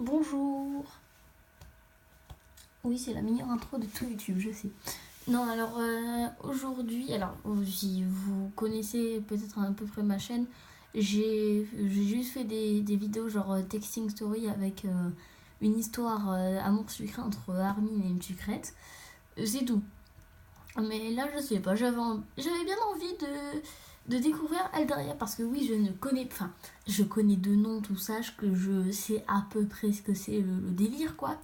Bonjour. Oui, c'est la meilleure intro de tout YouTube, je sais. Non, alors aujourd'hui, si vous connaissez peut-être à peu près ma chaîne, j'ai juste fait des vidéos genre texting story avec une histoire amour sucré entre Armin et une sucrète. C'est tout. Mais là, je sais pas, j'avais bien envie de découvrir Aldaria parce que oui, je connais de nom, tout ça, que je sais à peu près ce que c'est le délire, quoi.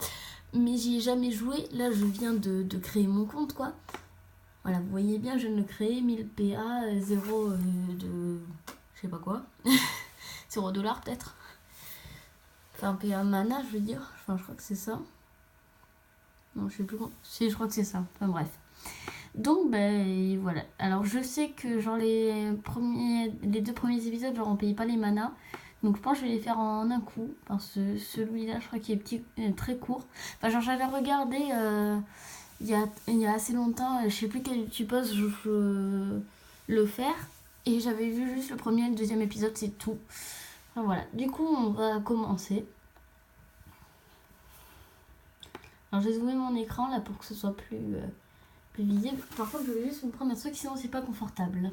Mais j'y ai jamais joué, là je viens de créer mon compte, quoi. Voilà, vous voyez bien, je viens de le créer, 1000 PA, 0 de... je sais pas quoi. 0 $ peut-être. Enfin, PA mana, je veux dire. Enfin, je crois que c'est ça. Non, je sais plus. Si, je crois que c'est ça. Enfin, bref. Donc, ben voilà. Alors, je sais que genre les 2 premiers épisodes, genre on payait pas les manas. Donc, je pense que je vais les faire en un coup. Enfin, celui-là, je crois qu'il est très court. Enfin, genre, j'avais regardé il y a assez longtemps, je sais plus quel youtubeur je le faire. Et j'avais vu juste le premier et le deuxième épisode, c'est tout. Enfin, voilà. Du coup, on va commencer. Alors, je vais zoomer mon écran là pour que ce soit plus visible. Parfois, je vais juste me prendre un truc, sinon c'est pas confortable.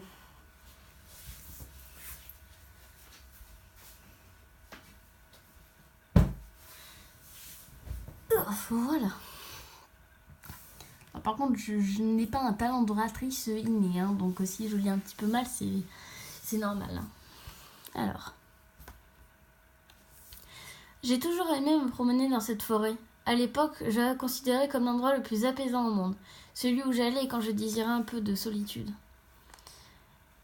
Voilà. Par contre, je n'ai pas un talent d'oratrice inné, hein, donc si je lis un petit peu mal, c'est normal. Hein. Alors. J'ai toujours aimé me promener dans cette forêt. À l'époque, je la considérais comme l'endroit le plus apaisant au monde, celui où j'allais quand je désirais un peu de solitude.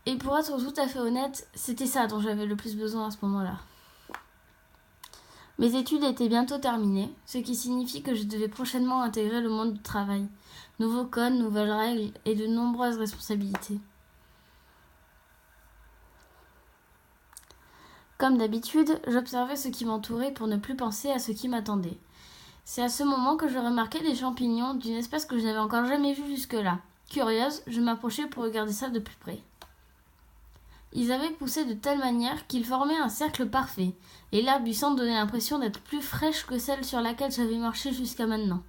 Et pour être tout à fait honnête, c'était ça dont j'avais le plus besoin à ce moment-là. Mes études étaient bientôt terminées, ce qui signifie que je devais prochainement intégrer le monde du travail. Nouveaux codes, nouvelles règles et de nombreuses responsabilités. Comme d'habitude, j'observais ce qui m'entourait pour ne plus penser à ce qui m'attendait. C'est à ce moment que je remarquai des champignons d'une espèce que je n'avais encore jamais vue jusque-là. Curieuse, je m'approchai pour regarder ça de plus près. Ils avaient poussé de telle manière qu'ils formaient un cercle parfait, et l'herbe du centre donnait l'impression d'être plus fraîche que celle sur laquelle j'avais marché jusqu'à maintenant.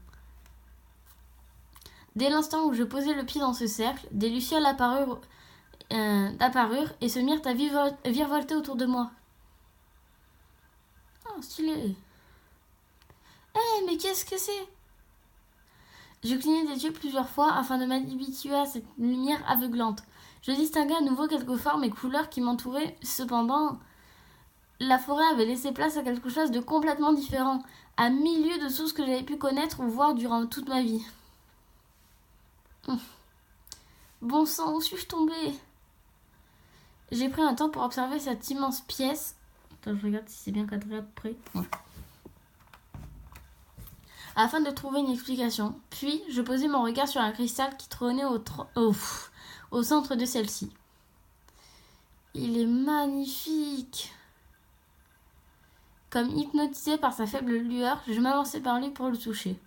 Dès l'instant où je posai le pied dans ce cercle, des lucioles apparurent et se mirent à virevolter autour de moi. Oh, stylé. Mais qu'est-ce que c'est ? Je clignai des yeux plusieurs fois afin de m'habituer à cette lumière aveuglante. Je distinguai à nouveau quelques formes et couleurs qui m'entouraient. Cependant, la forêt avait laissé place à quelque chose de complètement différent, à milieu de tout ce que j'avais pu connaître ou voir durant toute ma vie. Bon sang, où suis-je tombée ? J'ai pris un temps pour observer cette immense pièce. Attends, je regarde si c'est bien cadré après. Ouais. Afin de trouver une explication. Puis, je posai mon regard sur un cristal qui trônait au centre de celle-ci. Il est magnifique. Comme hypnotisé par sa faible lueur, je m'avançai par lui pour le toucher.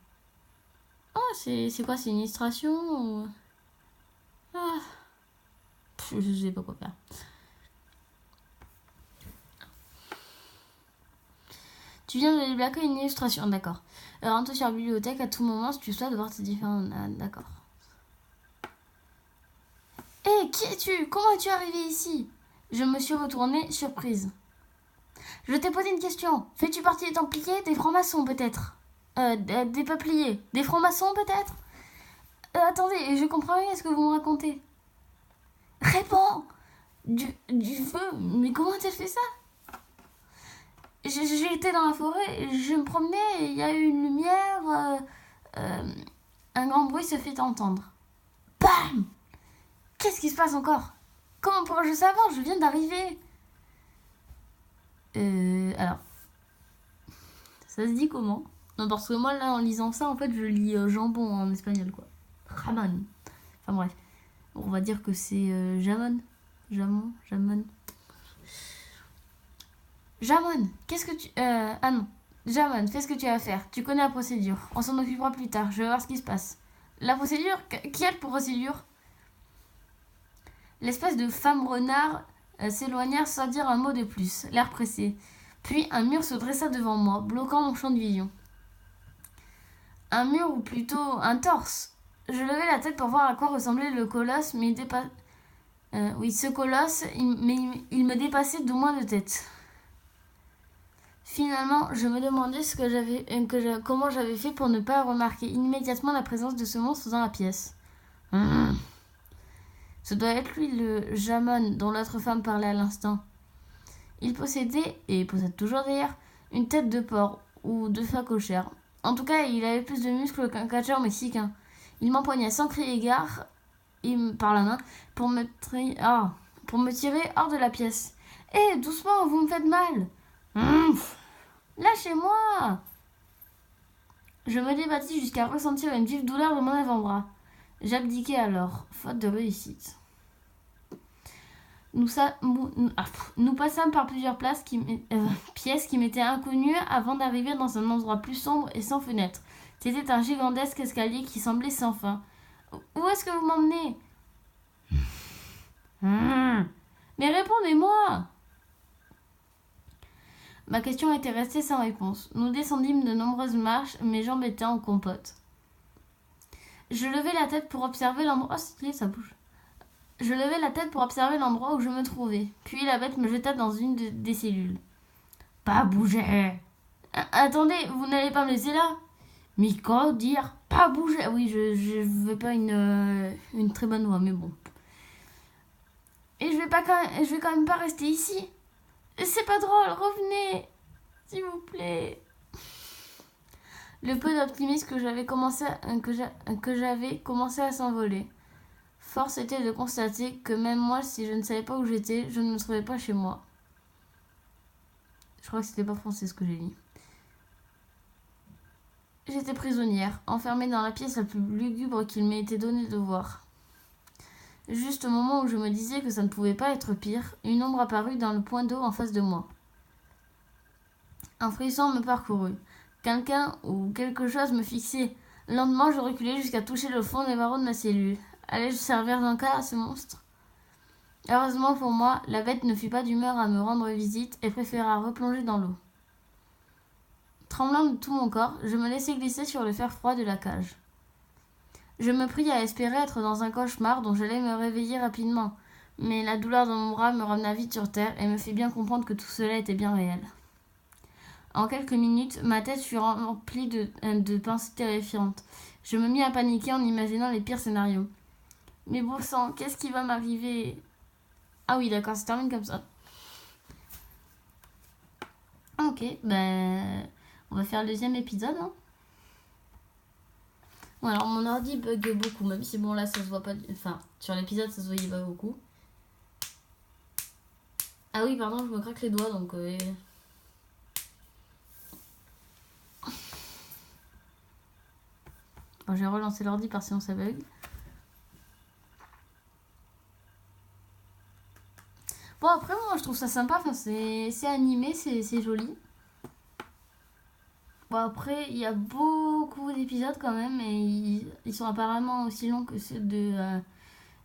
Oh, c'est quoi ? C'est une illustration ou... je sais pas quoi faire. Tu viens de débloquer une illustration, d'accord. Rentre sur la bibliothèque à tout moment si tu souhaites voir ces différents... d'accord. Qui es-tu ? Comment es-tu arrivé ici ? Je me suis retournée, surprise. Je t'ai posé une question. Fais-tu partie des Templiers, des francs-maçons peut-être ? Des peupliers. Des francs-maçons peut-être ? Attendez, je comprends rien à ce que vous me racontez. Réponds ! Du feu ? Mais comment t'as fait ça ? J'ai été dans la forêt, je me promenais, il y a eu une lumière, un grand bruit se fait entendre. Bam ! Qu'est-ce qui se passe encore ? Comment pourrais-je savoir ? Je viens d'arriver. Alors, ça se dit comment ? Non, parce que moi, là, en lisant ça, en fait, je lis jambon en espagnol, quoi. Ramon. Enfin, bref. On va dire que c'est jamon. Jamon. Jamon, qu'est-ce que tu... ah non. Jamon, fais ce que tu as à faire. Tu connais la procédure. On s'en occupera plus tard. Je vais voir ce qui se passe. La procédure ? Quelle procédure ? L'espèce de femme renard s'éloigna sans dire un mot de plus, l'air pressé. Puis un mur se dressa devant moi, bloquant mon champ de vision. Un mur ou plutôt un torse. Je levai la tête pour voir à quoi ressemblait le colosse, mais ce colosse, il me dépassait d'au moins de tête. Finalement, je me demandais comment j'avais fait pour ne pas remarquer immédiatement la présence de ce monstre dans la pièce. Ce doit être lui, le Jamon, dont l'autre femme parlait à l'instant. Il possédait, et possède toujours d'ailleurs, une tête de porc ou de phacochère. En tout cas, il avait plus de muscles qu'un catcheur mexicain. Il m'empoigna sans crier gare par la main pour me tirer hors de la pièce. « Hé, doucement, vous me faites mal !»« Lâchez-moi !» Je me débattis jusqu'à ressentir une vive douleur dans mon avant-bras. J'abdiquai alors, faute de réussite. Nous passâmes par plusieurs pièces qui m'étaient inconnues avant d'arriver dans un endroit plus sombre et sans fenêtre. C'était un gigantesque escalier qui semblait sans fin. Où est-ce que vous m'emmenez ? Mais répondez-moi ! Ma question était restée sans réponse. Nous descendîmes de nombreuses marches, mes jambes étaient en compote. Je levai la tête pour observer l'endroit... Oh, c'est ça bouge. Je levai la tête pour observer l'endroit où je me trouvais. Puis la bête me jeta dans une des cellules. « Pas bouger !»« Attendez, vous n'allez pas me laisser là ?» ?»« Mais quoi dire ? Pas bouger !» Oui, je veux pas une très bonne voix, mais bon. « Et je vais quand même pas rester ici. C'est pas drôle, revenez, s'il vous plaît. » Le peu d'optimisme que j'avais commencé à s'envoler. Force était de constater que même moi, si je ne savais pas où j'étais, je ne me trouvais pas chez moi. Je crois que c'était pas français ce que j'ai dit. J'étais prisonnière, enfermée dans la pièce la plus lugubre qu'il m'ait été donné de voir. Juste au moment où je me disais que ça ne pouvait pas être pire, une ombre apparut dans le point d'eau en face de moi. Un frisson me parcourut. Quelqu'un ou quelque chose me fixait. Lentement, je reculai jusqu'à toucher le fond des barreaux de ma cellule. Allais-je servir d'encas à ce monstre ? Heureusement pour moi, la bête ne fut pas d'humeur à me rendre visite et préféra replonger dans l'eau. Tremblant de tout mon corps, je me laissai glisser sur le fer froid de la cage. Je me pris à espérer être dans un cauchemar dont j'allais me réveiller rapidement, mais la douleur dans mon bras me ramena vite sur terre et me fit bien comprendre que tout cela était bien réel. En quelques minutes, ma tête fut remplie de pensées terrifiantes. Je me mis à paniquer en imaginant les pires scénarios. Mais bon sang, qu'est-ce qui va m'arriver ? Ah oui, d'accord, ça termine comme ça. Ok, on va faire le deuxième épisode. Hein. Bon, alors mon ordi bug beaucoup, même si bon là ça se voit pas... Enfin, sur l'épisode ça se voyait pas beaucoup. Ah oui, pardon, je me craque les doigts, donc... Bon, je vais relancer l'ordi par sinon ça bug. Bon, après, moi, je trouve ça sympa. Enfin, c'est animé, c'est joli. Bon, après, il y a beaucoup d'épisodes quand même. Et ils sont apparemment aussi longs que ceux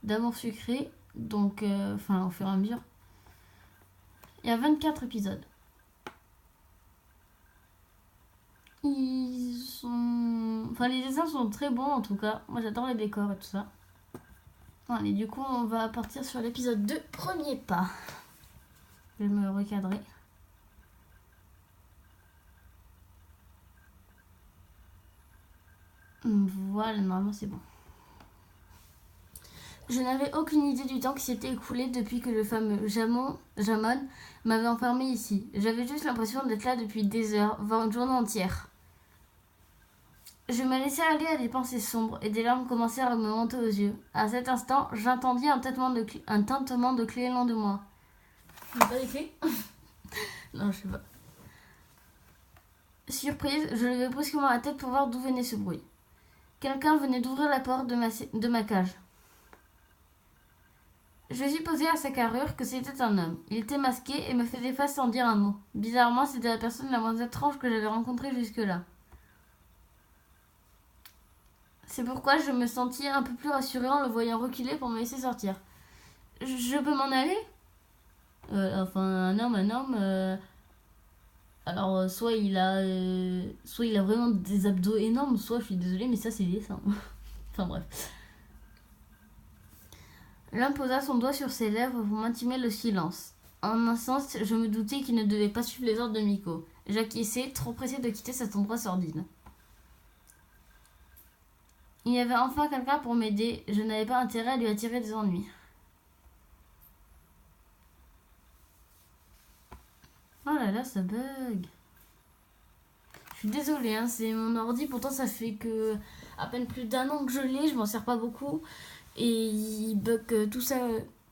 d'Amour sucré. Donc, au fur et à mesure. Il y a 24 épisodes. Les dessins sont très bons en tout cas. Moi, j'adore les décors et tout ça. Allez, du coup, on va partir sur l'épisode 2, premier pas. Je vais me recadrer. Voilà, normalement c'est bon. Je n'avais aucune idée du temps qui s'était écoulé depuis que le fameux Jamon m'avait enfermé ici. J'avais juste l'impression d'être là depuis des heures, voire une journée entière. Je me laissais aller à des pensées sombres et des larmes commencèrent à me monter aux yeux. À cet instant, j'entendis un tintement de clés loin de moi. J'ai pas les clés ? Non, je sais pas. Surprise, je levai brusquement la tête pour voir d'où venait ce bruit. Quelqu'un venait d'ouvrir la porte de ma cage. Je supposai à sa carrure que c'était un homme. Il était masqué et me faisait face sans dire un mot. Bizarrement, c'était la personne la moins étrange que j'avais rencontrée jusque-là. C'est pourquoi je me sentis un peu plus rassurée en le voyant reculer pour me laisser sortir. Je peux m'en aller ? Un homme... Alors, soit il a vraiment des abdos énormes, soit je suis désolée, mais ça, c'est des seins. Enfin, bref. L'homme posa son doigt sur ses lèvres pour maintenir le silence. En un sens, je me doutais qu'il ne devait pas suivre les ordres de Miko. J'acquiesçais, trop pressé de quitter cet endroit sordide. Il y avait enfin quelqu'un pour m'aider, je n'avais pas intérêt à lui attirer des ennuis. Oh là là, ça bug. Je suis désolée, hein, c'est mon ordi, pourtant ça fait que à peine plus d'un an que je l'ai, je m'en sers pas beaucoup. Et il bug tout ça,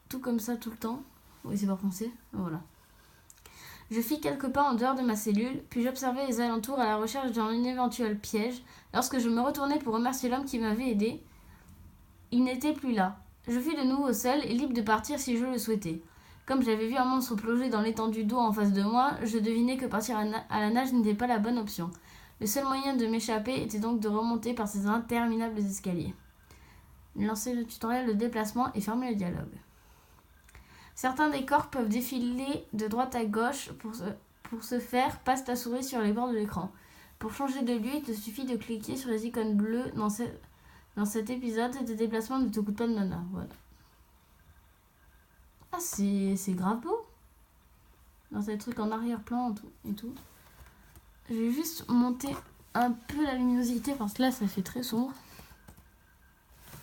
tout comme ça tout le temps. Oui, c'est pas français, voilà. Je fis quelques pas en dehors de ma cellule, puis j'observais les alentours à la recherche d'un éventuel piège. Lorsque je me retournai pour remercier l'homme qui m'avait aidé, il n'était plus là. Je fus de nouveau seule et libre de partir si je le souhaitais. Comme j'avais vu un monstre plonger dans l'étendue d'eau en face de moi, je devinais que partir à la nage n'était pas la bonne option. Le seul moyen de m'échapper était donc de remonter par ces interminables escaliers. Lancer le tutoriel de déplacement et fermer le dialogue. Certains décors peuvent défiler de droite à gauche. Pour ce faire, passe ta souris sur les bords de l'écran. Pour changer de lieu, il te suffit de cliquer sur les icônes bleues. Dans cet épisode, tes déplacements ne te coûtent pas de mana. Voilà. Ah, c'est grave beau. Dans ces trucs en arrière-plan et tout. Je vais juste monter un peu la luminosité parce que là, ça fait très sombre.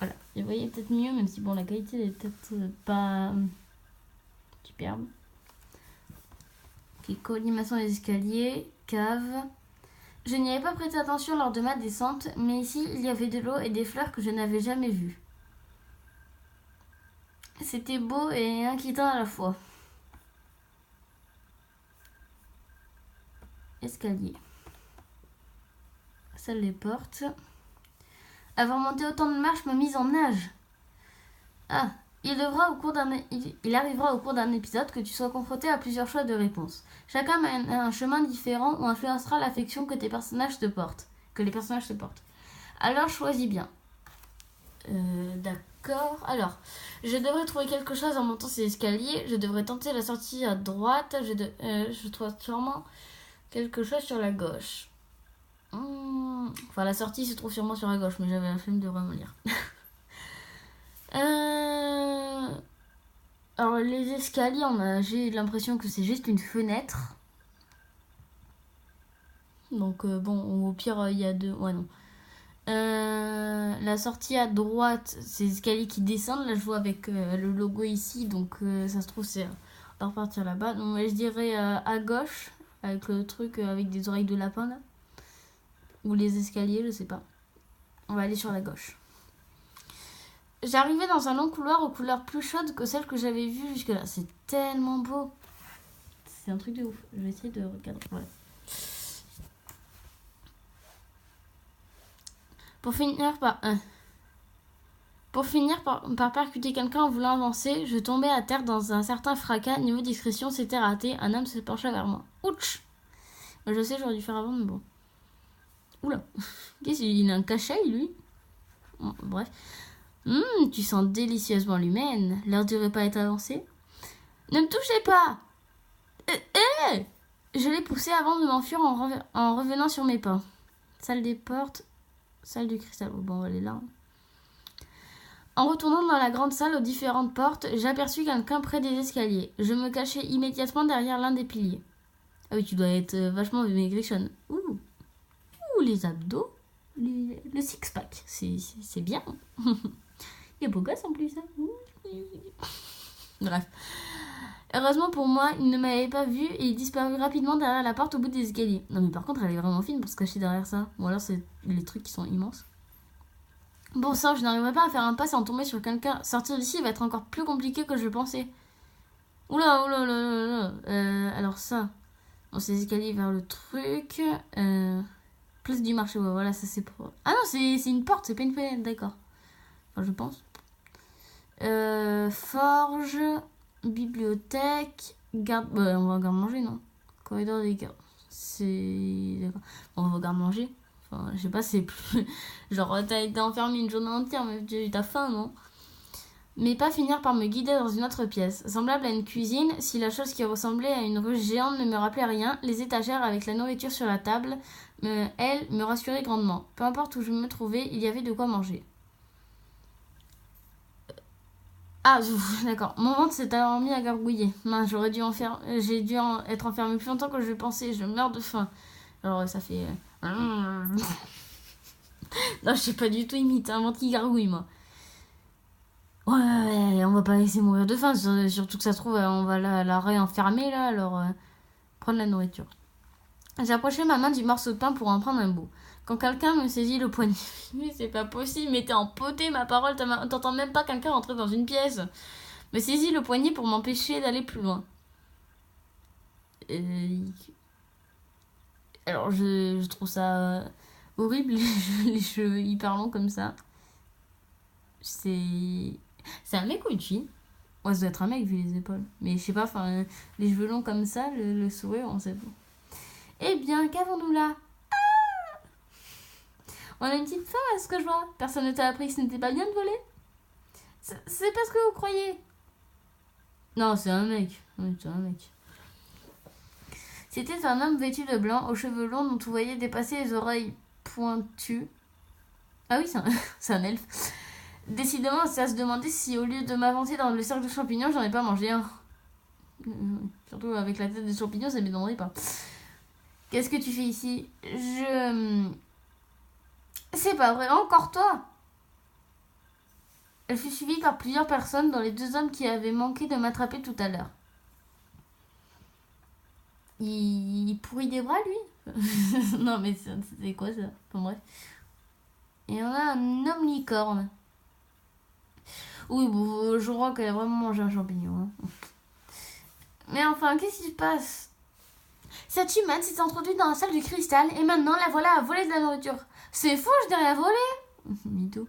Voilà. Et vous voyez peut-être mieux, même si bon, la qualité n'est peut-être pas superbe. Ok, collimation des escaliers, cave. Je n'y avais pas prêté attention lors de ma descente, mais ici, il y avait de l'eau et des fleurs que je n'avais jamais vues. C'était beau et inquiétant à la fois. Escalier. Salle des portes. Avoir monté autant de marches m'a mise en nage. Ah, il arrivera au cours d'un épisode que tu sois confronté à plusieurs choix de réponses. Chacun mène un chemin différent ou influencera l'affection que les personnages te portent. Alors choisis bien. D'accord. Alors, je devrais trouver quelque chose en montant ces escaliers. Je devrais tenter la sortie à droite. Je trouve sûrement quelque chose sur la gauche. Enfin, la sortie se trouve sûrement sur la gauche, mais j'avais la flemme de relire. Alors, les escaliers, j'ai l'impression que c'est juste une fenêtre. Donc, bon, au pire, il y a deux. Ouais, non. La sortie à droite, c'est les escaliers qui descendent. Là, je vois avec le logo ici, donc ça se trouve, c'est on va repartir là-bas. Donc, je dirais à gauche, avec le truc avec des oreilles de lapin là. Ou les escaliers, je sais pas. On va aller sur la gauche. J'arrivais dans un long couloir aux couleurs plus chaudes que celles que j'avais vues jusque-là. C'est tellement beau. C'est un truc de ouf. Je vais essayer de recadrer. Voilà. Pour finir par percuter quelqu'un en voulant avancer, je tombais à terre dans un certain fracas. Niveau discrétion, c'était raté. Un homme se pencha vers moi. Ouch! Je sais, j'aurais dû faire avant, mais bon. Oula! Qu'est-ce qu'il a un cachet, lui? Bon, bref. Tu sens délicieusement l'humaine. L'heure du repas est avancée. Ne me touchez pas! Je l'ai poussé avant de m'enfuir en revenant sur mes pas. Salle des portes. Salle du cristal. Bon, on va aller là. En retournant dans la grande salle aux différentes portes, j'aperçus quelqu'un près des escaliers. Je me cachai immédiatement derrière l'un des piliers. Ah oui, tu dois être vachement maigrichonne. Ouh, les abdos. Le six-pack. C'est bien. Il est beau gosse en plus. Hein. Bref. Heureusement pour moi, il ne m'avait pas vu et il disparut rapidement derrière la porte au bout des escaliers. Non mais par contre, elle est vraiment fine pour se cacher derrière ça. Ou alors c'est les trucs qui sont immenses. Bon sang, je n'arriverai pas à faire un pas sans tomber sur quelqu'un. Sortir d'ici va être encore plus compliqué que je pensais. Oula. Alors ça. On s'est escalier vers le truc. Place du marché, ouais, voilà, ça c'est pour... Ah non, c'est une porte, c'est pas une fenêtre, d'accord. Enfin, je pense. Forge, bibliothèque, garde... on va garde-manger, non? Corridor des gardes. C'est... D'accord. On va garde-manger. Enfin, je sais pas, c'est plus... Genre, t'as été enfermé une journée entière, mais t'as faim, non? mais pas finir par me guider dans une autre pièce, semblable à une cuisine, si la chose qui ressemblait à une ruche géante ne me rappelait rien, les étagères avec la nourriture sur la table, elle, me rassuraient grandement. Peu importe où je me trouvais, il y avait de quoi manger. Ah, d'accord. Mon ventre s'est alors mis à gargouiller. Mince, j'ai dû être enfermée plus longtemps que je le pensais. Je meurs de faim. Alors, ça fait... Non, je sais pas du tout imiter un ventre qui gargouille, moi. Ouais, on va pas laisser mourir de faim. Surtout que ça se trouve, on va la réenfermer, là. Alors, prendre la nourriture. J'ai approché ma main du morceau de pain pour en prendre un bout. Quand quelqu'un me saisit le poignet. Mais c'est pas possible, mais t'es empoté, ma parole. T'entends même pas quelqu'un rentrer dans une pièce. Me saisit le poignet pour m'empêcher d'aller plus loin. Alors, je trouve ça horrible, les cheveux hyper longs comme ça. C'est un mec ou une fille? Ouais, ça doit être un mec vu les épaules. Mais je sais pas, enfin, les cheveux longs comme ça, le sourire, on sait pas. Eh bien, qu'avons-nous là? On a une petite femme à ce que je vois. Personne ne t'a appris que ce n'était pas bien de voler? C'est parce que vous croyez. Non, c'est un mec. Oui, c'est un mec. C'était un homme vêtu de blanc, aux cheveux longs dont tu voyais dépasser les oreilles pointues. Ah oui, c'est un elfe. Décidément, c'est à se demander si au lieu de m'avancer dans le cercle de champignons, j'en ai pas mangé un. Surtout avec la tête des champignons, ça m'étonnerait pas. Qu'est-ce que tu fais ici? C'est pas vrai, encore toi? Elle fut suivie par plusieurs personnes, dont les deux hommes qui avaient manqué de m'attraper tout à l'heure. Il pourrit des bras, lui? Non, mais c'est quoi ça? Enfin bref. Et on a un homme licorne. Oui, bon, je crois qu'elle a vraiment mangé un champignon. Hein. Mais enfin, qu'est-ce qui se passe? Cette humaine s'est introduite dans la salle du cristal et maintenant la voilà à voler de la nourriture. C'est faux, je dirais à voler. Mytho.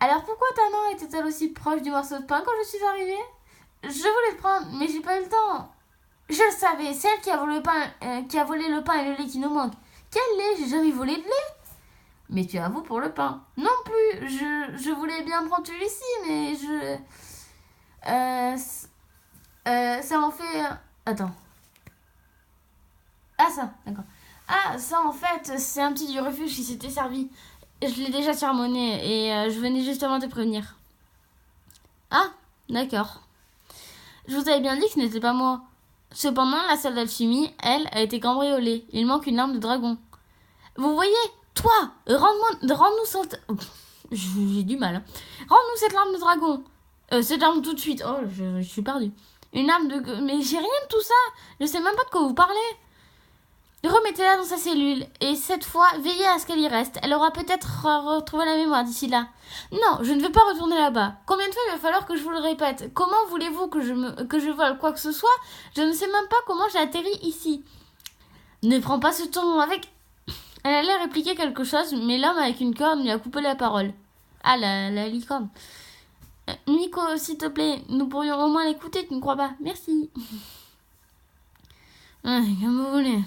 Alors pourquoi ta main était-elle aussi proche du morceau de pain quand je suis arrivée? Je voulais le prendre, mais j'ai pas eu le temps. Je le savais, celle qui a volé le pain et le lait qui nous manque. Quel lait? J'ai jamais volé de lait. Mais tu avoues pour le pain. Non plus, je voulais bien prendre celui-ci, mais ça en fait... Attends. Ah ça, d'accord. Ah, ça en fait, c'est un petit du refuge qui s'était servi. Je l'ai déjà sermonné et je venais justement te prévenir. Ah, d'accord. Je vous avais bien dit que ce n'était pas moi. Cependant, la salle d'alchimie, elle, a été cambriolée. Il manque une larme de dragon. Vous voyez, toi, rends-nous cette... J'ai du mal. Hein. Rends-nous cette larme de dragon. Cette arme tout de suite. Oh, je suis perdue. Une arme de... Mais j'ai rien de tout ça. Je sais même pas de quoi vous parlez. Remettez-la dans sa cellule. Et cette fois, veillez à ce qu'elle y reste. Elle aura peut-être retrouvé la mémoire d'ici là. Non, je ne veux pas retourner là-bas. Combien de fois il va falloir que je vous le répète? Comment voulez-vous que je vole quoi que ce soit? Je ne sais même pas comment j'ai atterri ici. Ne prends pas ce ton avec... Elle allait répliquer quelque chose, mais l'homme avec une corne lui a coupé la parole. Ah, la licorne. Nico, s'il te plaît, nous pourrions au moins l'écouter, tu ne crois pas? Merci. Comme vous voulez.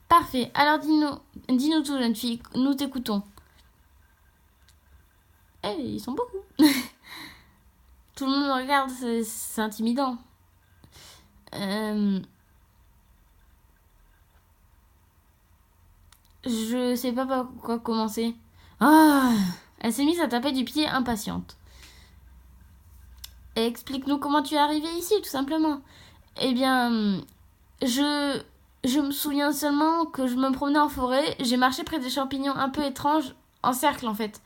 Parfait. Alors dis-nous tout, jeune fille. Nous t'écoutons. Eh, ils sont beaucoup. Tout le monde me regarde, c'est intimidant. Je sais pas par quoi commencer. Ah, elle s'est mise à taper du pied impatiente. Explique-nous comment tu es arrivée ici, tout simplement. Eh bien, je me souviens seulement que je me promenais en forêt, j'ai marché près des champignons un peu étranges, en cercle en fait.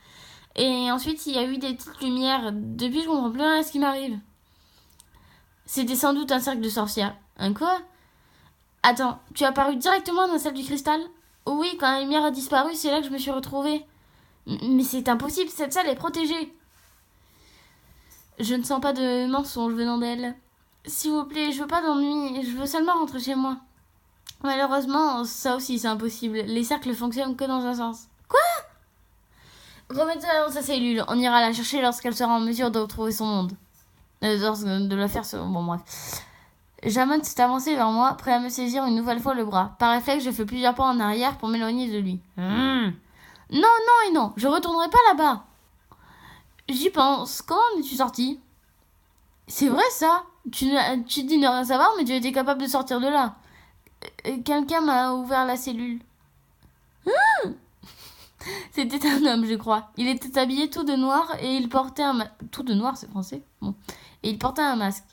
Et ensuite, il y a eu des petites lumières. Depuis, je comprends plus rien à ce qui m'arrive. C'était sans doute un cercle de sorcières. Un quoi? Attends, tu es apparu directement dans la salle du cristal? Oui, quand la lumière a disparu, c'est là que je me suis retrouvée. Mais c'est impossible, cette salle est protégée. Je ne sens pas de mensonge venant d'elle. S'il vous plaît, je veux pas d'ennui, je veux seulement rentrer chez moi. Malheureusement, ça aussi c'est impossible. Les cercles fonctionnent que dans un sens. Quoi? Remettez-la dans sa cellule. On ira la chercher lorsqu'elle sera en mesure de retrouver son monde. De la faire... Bon, bref. Jamon s'est avancé vers moi, prêt à me saisir une nouvelle fois le bras. Par réflexe, j'ai fait plusieurs pas en arrière pour m'éloigner de lui. Non, non et non, je retournerai pas là-bas. J'y pense. Comment en es-tu sorti? C'est vrai ça? Tu dis ne rien savoir, mais tu étais capable de sortir de là. Quelqu'un m'a ouvert la cellule. C'était un homme, je crois. Il était habillé tout de noir et il portait un masque. Tout de noir, c'est français. Bon. Et il portait un masque.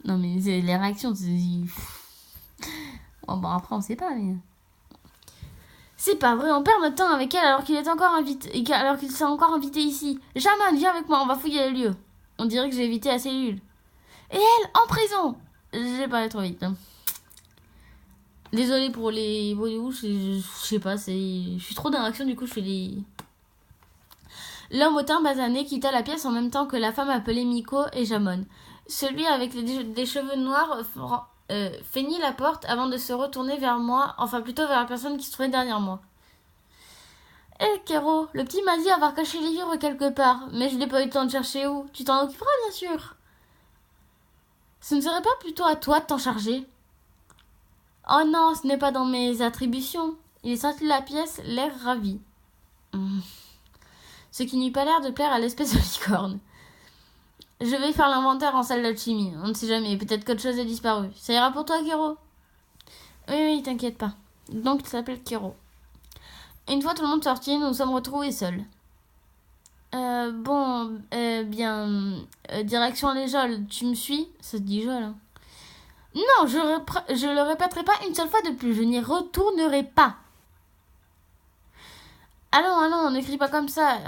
Non, mais les réactions, bon, après, on sait pas, mais. C'est pas vrai, on perd notre temps avec elle alors qu'il est encore invité, alors qu'il s'est encore invité ici. Jaman, viens avec moi, on va fouiller le lieu. On dirait que j'ai évité la cellule. Et elle, en prison. J'ai parlé trop vite. Hein. Désolée pour les bruits de bouche, je sais pas, je suis trop dans l'action, du coup je fais les... L'homme au teint basané quitta la pièce en même temps que la femme appelée Miko et Jamon. Celui avec des cheveux noirs feignit la porte avant de se retourner vers moi, enfin plutôt vers la personne qui se trouvait derrière moi. Hé, Kero, le petit m'a dit avoir caché les livres quelque part, mais je n'ai pas eu le temps de chercher où. Tu t'en occuperas, bien sûr. Ce ne serait pas plutôt à toi de t'en charger? Oh non, ce n'est pas dans mes attributions. Il est sorti de la pièce, l'air ravi. Ce qui n'eut pas l'air de plaire à l'espèce de licorne. Je vais faire l'inventaire en salle d'alchimie. On ne sait jamais, peut-être qu'autre chose a disparu. Ça ira pour toi, Kero? Oui, t'inquiète pas. Donc, tu t'appelles Kero. Une fois tout le monde sorti, nous nous sommes retrouvés seuls. Direction les geôles, tu me suis? Ça se dit geôle, hein. Non, je le répéterai pas une seule fois de plus, je n'y retournerai pas. Allons, ne crie pas comme ça.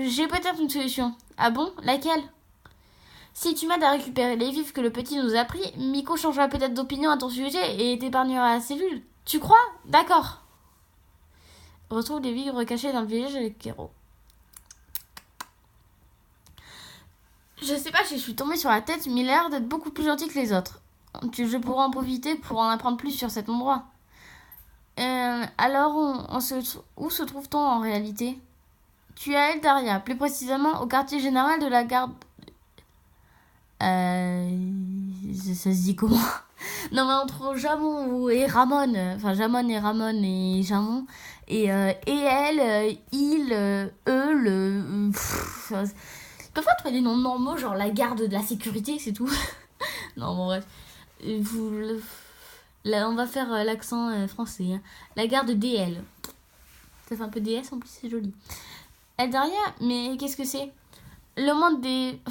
J'ai peut-être une solution. Ah bon? Laquelle? Si tu m'aides à récupérer les vifs que le petit nous a pris, Miko changera peut-être d'opinion à ton sujet et t'épargnera la cellule. Tu crois? D'accord. Retrouve les vivres cachés dans le village avec Kero. Je sais pas si je suis tombée sur la tête, mais il a l'air d'être beaucoup plus gentil que les autres. Je pourrais en profiter pour en apprendre plus sur cet endroit. Alors, où se trouve-t-on en réalité? Tu es à Eldaria, plus précisément au quartier général de la garde... Ça se dit comment? Non mais entre Jamon et Ramon, enfin Jamon et Ramon et Jamon, et elle, il, eux, le... Parfois trouver des noms normaux, genre la garde de la sécurité, c'est tout. Non bon bref. Là, on va faire l'accent français. Hein. La garde DL. Ça fait un peu DS, en plus c'est joli. Eldaria, mais qu'est-ce que c'est? Le monde des...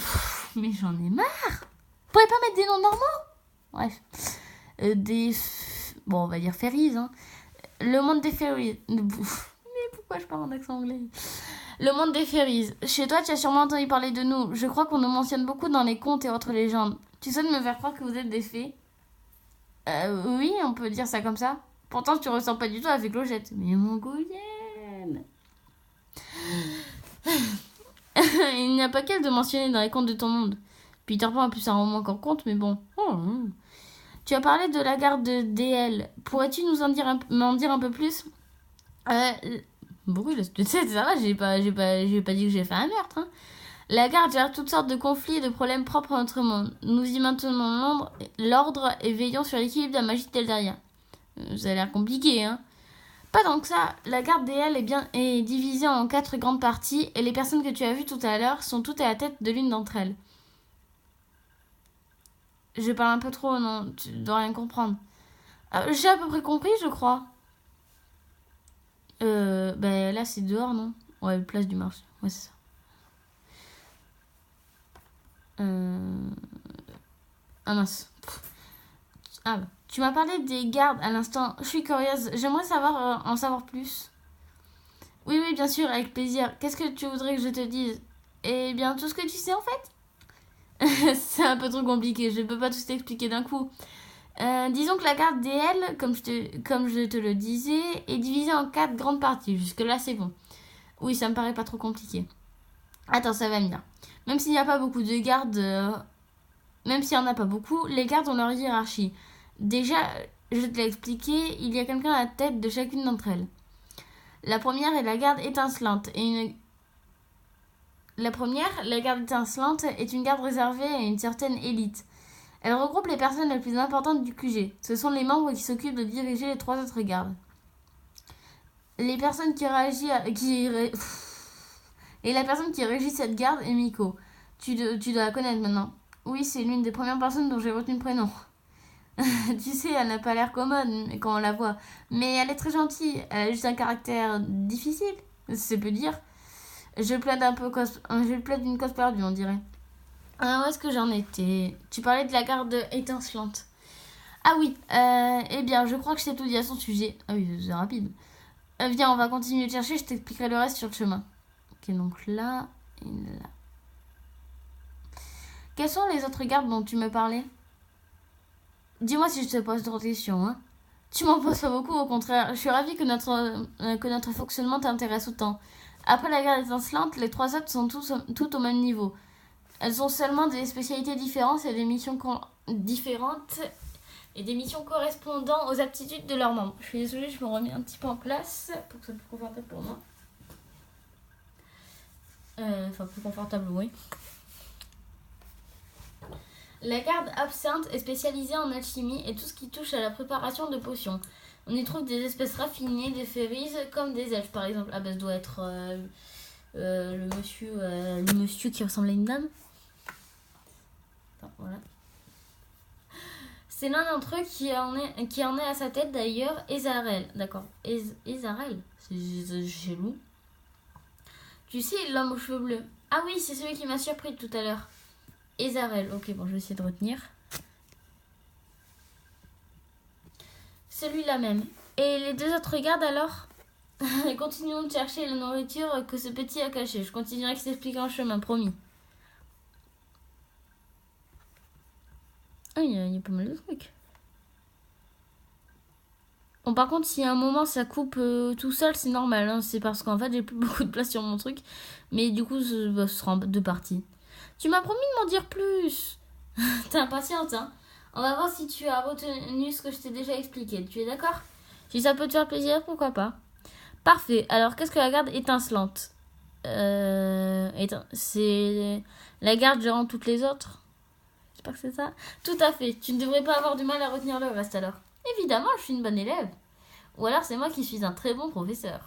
mais j'en ai marre. Vous pourriez pas mettre des noms normaux? Bref. Bon, on va dire fairies. Hein. Le monde des fairies. Mais pourquoi je parle en accent anglais? Le monde des fairies. Chez toi, tu as sûrement entendu parler de nous. Je crois qu'on nous mentionne beaucoup dans les contes et autres légendes. Tu sais de me faire croire que vous êtes des fées? Oui, on peut dire ça comme ça. Pourtant, tu ressens pas du tout avec Clochette. Mais mon Gouyen. Il n'y a pas qu'elle de mentionner dans les contes de ton monde. Peter Pan a plus un roman qu'en conte, mais bon. Tu as parlé de la garde de DL. Pourrais-tu m'en dire un peu plus? Brûle, tu sais, ça va, j'ai pas dit que j'ai fait un meurtre. Hein. La garde gère toutes sortes de conflits et de problèmes propres à notre monde. Nous y maintenons l'ordre et veillons sur l'équilibre de la magie d'Eldaria. Ça a l'air compliqué, hein. Pas tant que ça, la garde DL est divisée en 4 grandes parties et les personnes que tu as vues tout à l'heure sont toutes à la tête de l'une d'entre elles. Je parle un peu trop, non, tu dois rien comprendre. J'ai à peu près compris, je crois. Là c'est dehors, non? Ouais, place du marché, ouais c'est ça. Ah mince. Ah bah. Tu m'as parlé des gardes à l'instant. Je suis curieuse. J'aimerais en savoir plus. Oui, bien sûr, avec plaisir. Qu'est-ce que tu voudrais que je te dise? Eh bien, tout ce que tu sais en fait. C'est un peu trop compliqué. Je ne peux pas tout t'expliquer d'un coup. Disons que la garde DL, comme je te le disais, est divisée en 4 grandes parties. Jusque-là, c'est bon. Oui, ça me paraît pas trop compliqué. Attends, ça va venir. Même s'il n'y a pas beaucoup de gardes... Même s'il n'y en a pas beaucoup, les gardes ont leur hiérarchie. Déjà, je te l'ai expliqué, il y a quelqu'un à la tête de chacune d'entre elles. La première est la garde étincelante. La garde étincelante, est une garde réservée à une certaine élite. Elle regroupe les personnes les plus importantes du QG. Ce sont les membres qui s'occupent de diriger les 3 autres gardes. Les personnes qui Et la personne qui régit cette garde est Miko. Tu dois la connaître maintenant. Oui, c'est l'une des premières personnes dont j'ai retenu le prénom. Tu sais, elle n'a pas l'air commode quand on la voit. Mais elle est très gentille. Elle a juste un caractère difficile, c'est peu dire. Je plaide d'une cause perdue, on dirait. Où est-ce que j'en étais? Tu parlais de la garde étincelante. Ah oui, eh bien, je crois que je t'ai tout dit à son sujet. Ah oui, c'est rapide. Viens, on va continuer de chercher, je t'expliquerai le reste sur le chemin. Ok, donc là et là. Quelles sont les autres gardes dont tu me parlais? Dis-moi si je te pose trop de questions, hein. Tu m'en poses pas beaucoup, au contraire. Je suis ravie que notre fonctionnement t'intéresse autant. Après la garde étincelante, les trois autres sont toutes au même niveau. Elles ont seulement des spécialités différentes et des missions différentes et des missions correspondant aux aptitudes de leurs membres. Je suis désolée, je me remets un petit peu en place pour que ce soit plus confortable pour moi. Enfin, plus confortable, oui. La garde absinthe est spécialisée en alchimie et tout ce qui touche à la préparation de potions. On y trouve des espèces raffinées, des féerises, comme des elfes par exemple. Ah bah ça doit être le monsieur qui ressemble à une dame. Enfin, voilà. C'est l'un d'entre eux qui en est à sa tête d'ailleurs, Ezarel. D'accord. Ezarel, c'est chelou. Tu sais, l'homme aux cheveux bleus. Ah oui, c'est celui qui m'a surpris tout à l'heure. Ezarel. Ok, bon, je vais essayer de retenir. Celui-là même. Et les deux autres gardes alors? Continuons de chercher la nourriture que ce petit a cachée. Je continuerai de t'expliquer en chemin, promis. Ah, il y a pas mal de trucs. Bon, par contre, si à un moment ça coupe tout seul, c'est normal. Hein. C'est parce qu'en fait, j'ai plus beaucoup de place sur mon truc. Mais du coup, ce sera en deux parties. Tu m'as promis de m'en dire plus. T'es impatiente, hein? On va voir si tu as retenu ce que je t'ai déjà expliqué. Tu es d'accord? Si ça peut te faire plaisir, pourquoi pas? Parfait. Alors, qu'est-ce que la garde étincelante? C'est la garde gérant toutes les autres? J'espère que c'est ça. Tout à fait. Tu ne devrais pas avoir du mal à retenir le reste alors. Évidemment, je suis une bonne élève. Ou alors c'est moi qui suis un très bon professeur.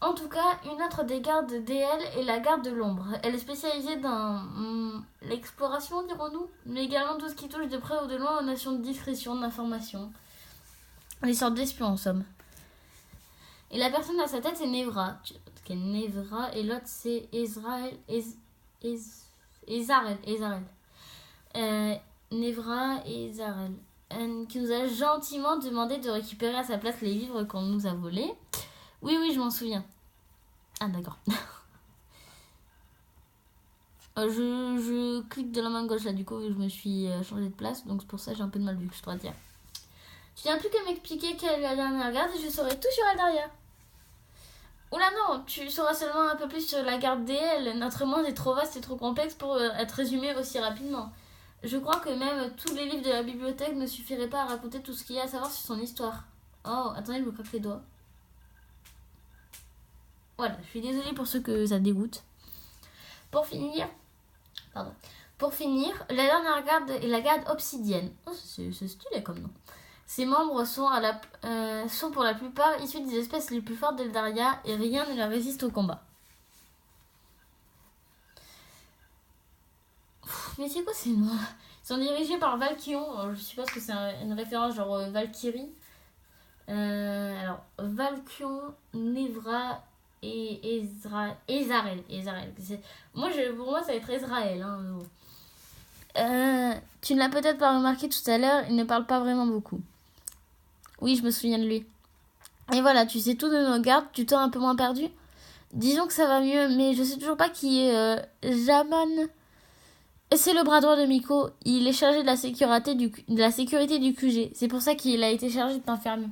En tout cas, une autre des gardes DL est la garde de l'ombre. Elle est spécialisée dans l'exploration, dirons-nous, mais également tout ce qui touche de près ou de loin aux notions de discrétion, d'information. Des sortes d'espions en somme. Et la personne à sa tête est Nevra. Nevra et l'autre c'est Ezarel. Nevra et Ezarel. Qui nous a gentiment demandé de récupérer à sa place les livres qu'on nous a volés. Oui, je m'en souviens. Ah, d'accord. Je clique de la main gauche là, du coup, je me suis changé de place, donc c'est pour ça que j'ai un peu de mal vu que je dois dire. Tu viens plus qu'à m'expliquer quelle est la dernière garde et je saurai tout sur Eldaria. Oula non, tu sauras seulement un peu plus sur la garde DL. Notre monde est trop vaste et trop complexe pour être résumé aussi rapidement. Je crois que même tous les livres de la bibliothèque ne suffiraient pas à raconter tout ce qu'il y a à savoir sur son histoire. Oh, attendez, je me craque les doigts. Voilà, je suis désolée pour ceux que ça dégoûte. Pour finir, la dernière garde est la garde obsidienne. Oh, c'est stylé comme nom. Ses membres sont pour la plupart issus des espèces les plus fortes d'Eldaria et rien ne leur résiste au combat. Mais c'est quoi ces noms? Ils sont dirigés par Valkion. Je suppose que c'est une référence genre Valkyrie. Alors, Valkion, Nevra et Ezarel. Pour moi, ça va être Ezraël. Hein. Tu ne l'as peut-être pas remarqué tout à l'heure, il ne parle pas vraiment beaucoup. Oui, je me souviens de lui. Et voilà, tu sais tout de nos gardes, tu t'es un peu moins perdu. Disons que ça va mieux, mais je sais toujours pas qui est Jamon. C'est le bras droit de Miko. Il est chargé de la sécurité du QG. C'est pour ça qu'il a été chargé de t'enfermer.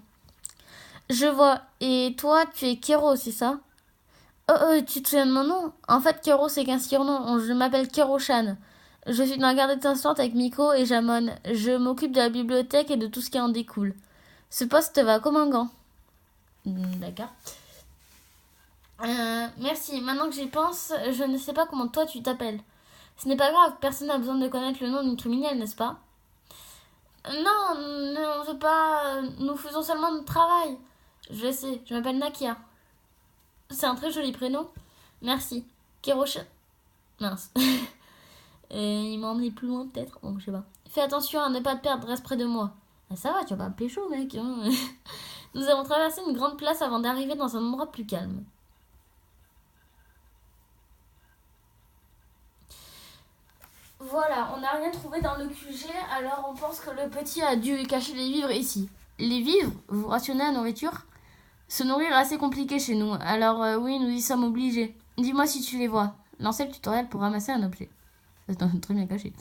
Je vois. Et toi, tu es Kero, c'est ça? Tu te souviens de mon nom? En fait, Kero, c'est qu'un surnom. Je m'appelle Kero-chan. Je suis dans la garde étincelante avec Miko et Jamon. Je m'occupe de la bibliothèque et de tout ce qui en découle. Ce poste va comme un gant. D'accord. Merci. Maintenant que j'y pense, je ne sais pas comment toi tu t'appelles. Ce n'est pas grave, personne n'a besoin de connaître le nom d'une criminelle, n'est-ce pas? Non, on ne veut pas. Nous faisons seulement notre travail. Je sais, je m'appelle Nakia. C'est un très joli prénom. Merci. Kérocha. Mince. Il m'a emmené plus loin peut-être. Bon, je sais pas. Fais attention à ne pas te perdre, reste près de moi. Ah, ça va, tu vas pas me pécho, mec. Hein. Nous avons traversé une grande place avant d'arriver dans un endroit plus calme. Voilà, on n'a rien trouvé dans le QG, alors on pense que le petit a dû cacher les vivres ici. Les vivres, vous rationnez la nourriture? Se nourrir est assez compliqué chez nous, alors oui, nous y sommes obligés. Dis-moi si tu les vois. Lancez le tutoriel pour ramasser un objet. C'est très bien caché.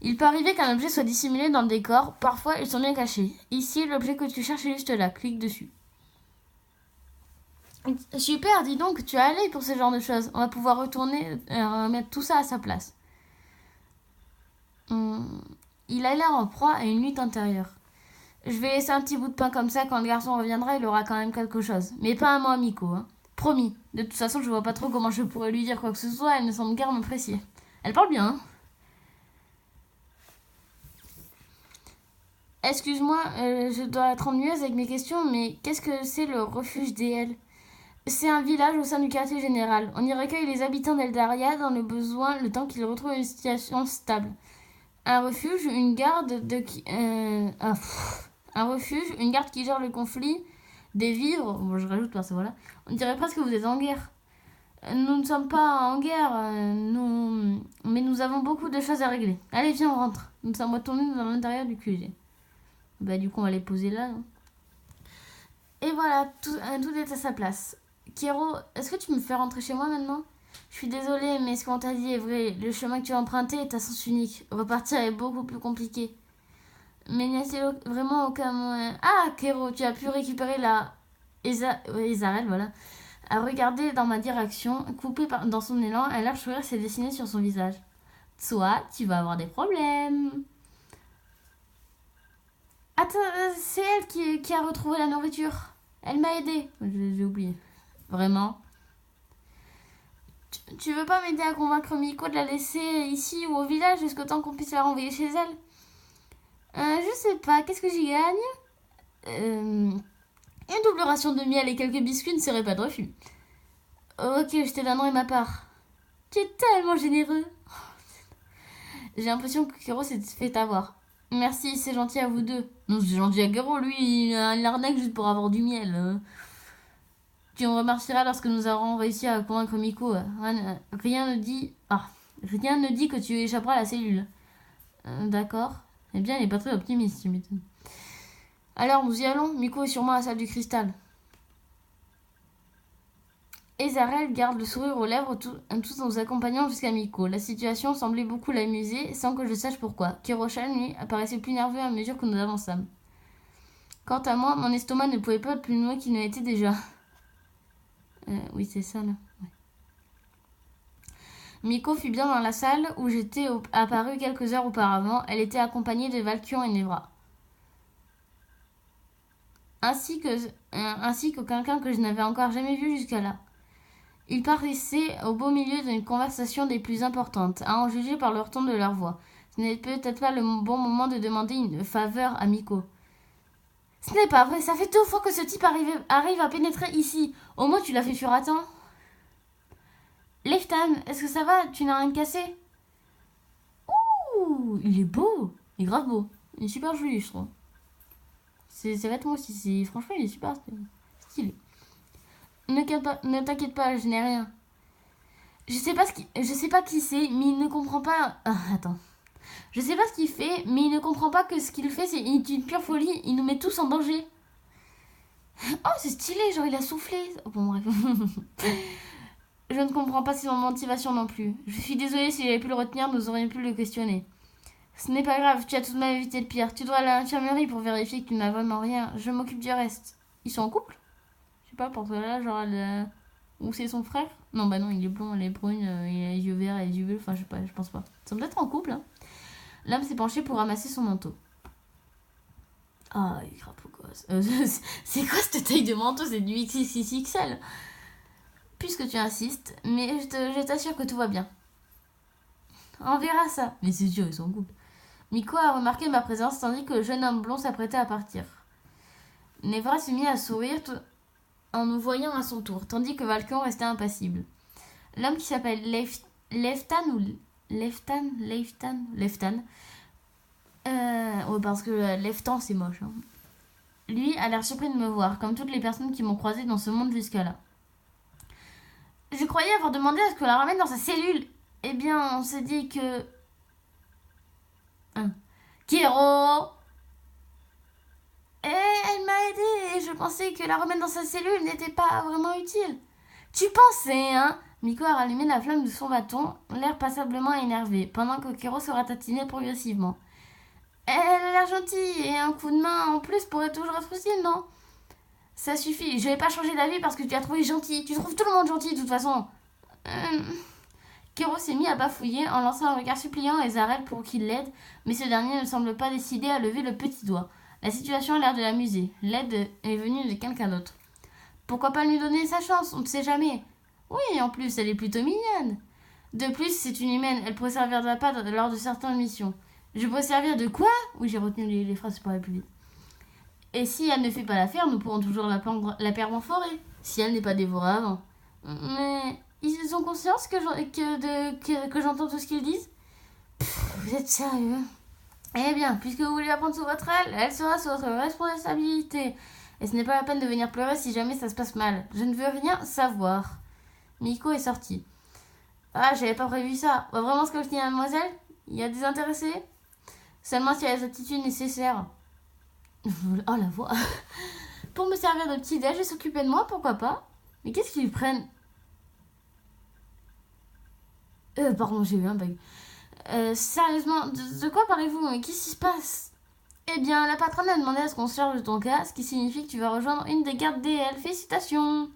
Il peut arriver qu'un objet soit dissimulé dans le décor, parfois ils sont bien cachés. Ici, l'objet que tu cherches est juste là, clique dessus. Super, dis donc, tu as à l'œil pour ce genre de choses. On va pouvoir retourner et remettre tout ça à sa place. Il a l'air en proie à une lutte intérieure. Je vais laisser un petit bout de pain comme ça, quand le garçon reviendra, il aura quand même quelque chose. Mais pas à moi, Miko. Hein. Promis. De toute façon, je vois pas trop comment je pourrais lui dire quoi que ce soit, elle ne semble guère m'apprécier. Elle parle bien, hein. Excuse-moi, je dois être ennuyeuse avec mes questions, mais qu'est-ce que c'est le refuge DL? C'est un village au sein du quartier général. On y recueille les habitants d'Eldaria dans le besoin, le temps qu'ils retrouvent une situation stable. Un refuge, une garde de qui... un refuge, une garde qui gère le conflit, des vivres... Bon, je rajoute parce que voilà. On dirait presque que vous êtes en guerre. Nous ne sommes pas en guerre, mais nous avons beaucoup de choses à régler. Allez, viens, on rentre. Nous sommes retournés dans l'intérieur du QG. Bah, du coup, on va les poser là. Non. Et voilà, tout est à sa place. Kero, est-ce que tu me fais rentrer chez moi maintenant? Je suis désolée, mais ce qu'on t'a dit est vrai. Le chemin que tu as emprunté est à sens unique. Repartir est beaucoup plus compliqué. Mais n'y a-t-il vraiment aucun moyen... Ah, Kero, tu as pu récupérer la... Ezarel, voilà. A regarder dans ma direction, coupée dans son élan, un large sourire s'est dessiné sur son visage. Soit, tu vas avoir des problèmes. Attends, c'est elle qui a retrouvé la nourriture. Elle m'a aidée. J'ai oublié. Vraiment? Tu veux pas m'aider à convaincre Miko de la laisser ici ou au village jusqu'au temps qu'on puisse la renvoyer chez elle? Je sais pas, qu'est-ce que j'y gagne? Une double ration de miel et quelques biscuits ne seraient pas de refus. Ok, je te donnerai ma part. Tu es tellement généreux. J'ai l'impression que Kero s'est fait avoir. Merci, c'est gentil à vous deux. Non, c'est gentil à Kero, lui, il arnaque juste pour avoir du miel. Tu en remercieras lorsque nous aurons réussi à convaincre Miko. Rien ne dit que tu échapperas à la cellule. D'accord. Eh bien, il n'est pas très optimiste, tu m'étonnes. Alors, nous y allons. Miko est sûrement à la salle du cristal. Ezarel garde le sourire aux lèvres tout en nous accompagnant jusqu'à Miko. La situation semblait beaucoup l'amuser, sans que je sache pourquoi. Kiroshan, lui, apparaissait plus nerveux à mesure que nous avançâmes. Quant à moi, mon estomac ne pouvait pas être plus loin qu'il ne l'était déjà. Oui, c'est ça, là. Ouais. Miko fut bien dans la salle où j'étais apparue quelques heures auparavant. Elle était accompagnée de Valkion et Nevra. Ainsi que quelqu'un que je n'avais encore jamais vu jusqu'à là. Ils paraissaient au beau milieu d'une conversation des plus importantes, à en juger par leur ton de leur voix. Ce n'est peut-être pas le bon moment de demander une faveur à Miko. Ce n'est pas vrai, ça fait 2 fois que ce type arrive à pénétrer ici. Au moins tu l'as fait fuir à temps. Leftan, est-ce que ça va? Tu n'as rien cassé? Ouh, il est beau. Il est grave beau. Il est super joli, je trouve. Ses vêtements aussi, franchement, il est super stylé. Ne t'inquiète pas, je n'ai rien. Je sais pas qui c'est, mais il ne comprend pas... Ah, attends. Je sais pas ce qu'il fait, mais il ne comprend pas que ce qu'il fait, c'est une pure folie. Il nous met tous en danger. Oh, c'est stylé, genre il a soufflé. Oh, bon, bref. Je ne comprends pas son motivation non plus. Je suis désolée, si j'avais pu le retenir, nous aurions pu le questionner. Ce n'est pas grave, tu as tout de même évité le pire. Tu dois aller à l'infirmerie pour vérifier qu'il n'a vraiment rien. Je m'occupe du reste. Ils sont en couple? Je sais pas, parce que là, genre, ou c'est son frère? Non, bah non, il est blond, elle est brune, il a les yeux verts et les yeux bleus. Enfin, je sais pas, je pense pas. Ils sont peut-être en couple, hein. L'homme s'est penché pour ramasser son manteau. Ah, il est grave beau gosse. C'est quoi cette taille de manteau? C'est du XXXL. Puisque tu insistes, mais je t'assure que tout va bien. On verra ça. Mais c'est sûr, ils sont en couple. Miko a remarqué ma présence tandis que le jeune homme blond s'apprêtait à partir. Nevra se mit à sourire en nous voyant à son tour, tandis que Valkion restait impassible. L'homme qui s'appelle Leftan ou Leftan, ouais, parce que Leftan c'est moche. Hein. Lui a l'air surpris de me voir, comme toutes les personnes qui m'ont croisé dans ce monde jusqu'à là. Je croyais avoir demandé à ce qu'on la ramène dans sa cellule. Eh bien, on s'est dit que... Kéro. Et elle m'a aidée et je pensais que la remettre dans sa cellule n'était pas vraiment utile. Tu pensais, hein? Miko a rallumé la flamme de son bâton, l'air passablement énervé, pendant que Kéro se ratatinait progressivement. Elle a l'air gentille et un coup de main en plus pourrait toujours être utile, non? Ça suffit, je vais pas changer d'avis parce que tu as trouvé gentil. Tu trouves tout le monde gentil de toute façon. Kéro s'est mis à bafouiller en lançant un regard suppliant à Ezarel pour qu'il l'aide, mais ce dernier ne semble pas décidé à lever le petit doigt. La situation a l'air de l'amuser. L'aide est venue de quelqu'un d'autre. Pourquoi pas lui donner sa chance? On ne sait jamais. Oui, en plus, elle est plutôt mignonne. De plus, c'est une humaine. Elle pourrait servir d'appât lors de certaines missions. Je pourrais servir de quoi? Oui, j'ai retenu les phrases pour aller plus vite. Et si elle ne fait pas l'affaire, nous pourrons toujours la perdre en forêt. Si elle n'est pas dévorée avant. Mais ils ont conscience que j'entends tout ce qu'ils disent? Vous êtes sérieux? Eh bien, puisque vous voulez la prendre sous votre aile, elle sera sous votre responsabilité. Et ce n'est pas la peine de venir pleurer si jamais ça se passe mal. Je ne veux rien savoir. Miko est sorti. Ah, j'avais pas prévu ça. On va vraiment se confiner à mademoiselle? Il y a des intéressés? Seulement s'il y a les aptitudes nécessaires. Oh la voix. Pour me servir de petit déj et s'occuper de moi, pourquoi pas? Mais qu'est-ce qu'ils prennent? Pardon, j'ai eu un bug. Sérieusement, de quoi parlez-vous? Mais qu'est-ce qui se passe? Eh bien, la patronne a demandé à ce qu'on se charge de ton cas, ce qui signifie que tu vas rejoindre une des gardes DL. Félicitations!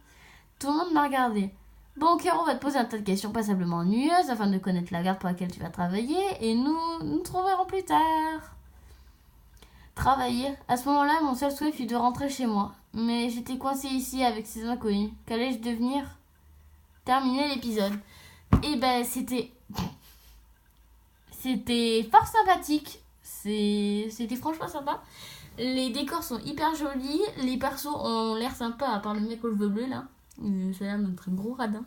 Tout le monde m'a regardé. Bon, Kéro va te poser un tas de questions passablement ennuyeuses afin de connaître la garde pour laquelle tu vas travailler, et nous trouverons plus tard. Travailler. À ce moment-là, mon seul souhait fut de rentrer chez moi. Mais j'étais coincée ici avec ces inconnus. Qu'allais-je devenir? Terminer l'épisode. Et ben, c'était fort sympathique. C'était franchement sympa. Les décors sont hyper jolis. Les persos ont l'air sympas, à part le mec aux cheveux bleus là. Ça a l'air d'être un gros radin.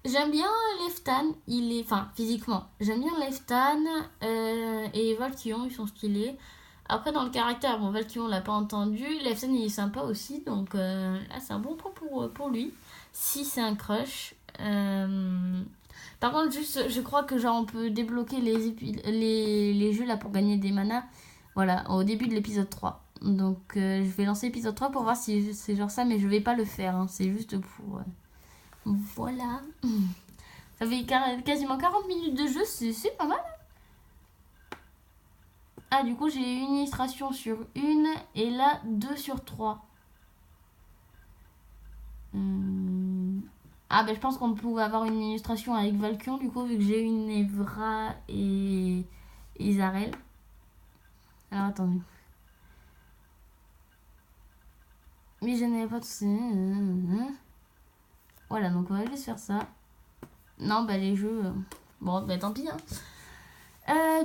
J'aime bien Leftan. Enfin, physiquement. J'aime bien Leftan et Valkion, ils sont stylés. Après, dans le caractère, bon, Valkion, on l'a pas entendu. Leftan, il est sympa aussi. Donc là, c'est un bon point pour lui. Si c'est un crush. Par contre, juste, je crois que genre on peut débloquer les jeux là pour gagner des manas. Voilà, au début de l'épisode 3. Donc je vais lancer l'épisode 3 pour voir si c'est genre ça, mais je vais pas le faire. Hein. C'est juste pour... Voilà. Ça fait quasiment 40 minutes de jeu, c'est pas mal. Ah, du coup, j'ai une illustration sur une et là 2 sur 3. Ah, ben je pense qu'on pouvait avoir une illustration avec Valkion, du coup, vu que j'ai une Evra et Ezarel. Alors, attendez. Mais je n'avais pas tout ça. Voilà, donc on va juste faire ça. Non, bah les jeux... Bon, bah tant pis, hein.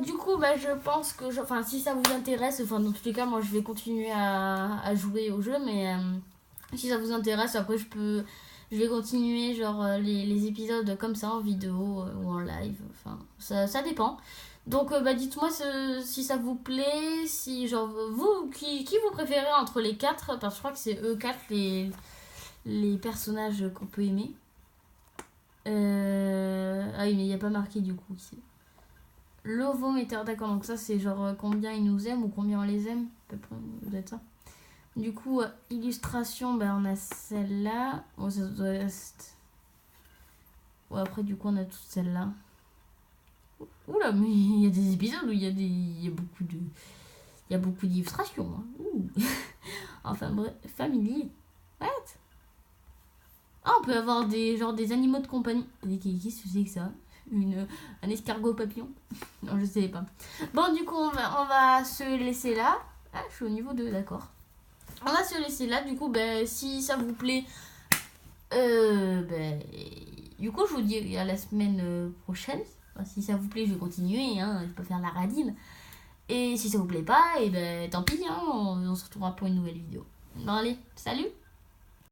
Du coup, bah je pense que... Enfin, si ça vous intéresse, enfin, dans tous les cas, moi, je vais continuer à jouer au jeu, mais si ça vous intéresse, après, je vais continuer, genre, les épisodes comme ça, en vidéo ou en live. Enfin, ça dépend. Donc, bah dites-moi si ça vous plaît, si, genre, vous, qui vous préférez entre les 4, parce que je crois que c'est eux 4 les personnages qu'on peut aimer. Ah oui, mais il n'y a pas marqué du coup ici. L'ovométeur, d'accord, donc ça c'est genre combien ils nous aiment ou combien on les aime, à peu près, peut-être ça. Du coup, illustration, ben on a celle-là. Oh, ça doit être... Ouais, après du coup on a toutes celles-là. Oula, mais il y a des épisodes où il y a beaucoup d'illustrations. Hein. Enfin bref, familier. What? Ah, on peut avoir des animaux de compagnie. Qu'est-ce que c'est que ça? Un escargot papillon? Non, je sais pas. Bon, du coup, on va se laisser là. Ah, je suis au niveau 2, d'accord. On va se laisser là. Du coup, ben, si ça vous plaît, du coup, je vous dis à la semaine prochaine. Enfin, si ça vous plaît, je vais continuer. Hein, je peux faire la radine. Et si ça vous plaît pas, et ben, tant pis. Hein, on se retrouvera pour une nouvelle vidéo. Bon, allez, salut!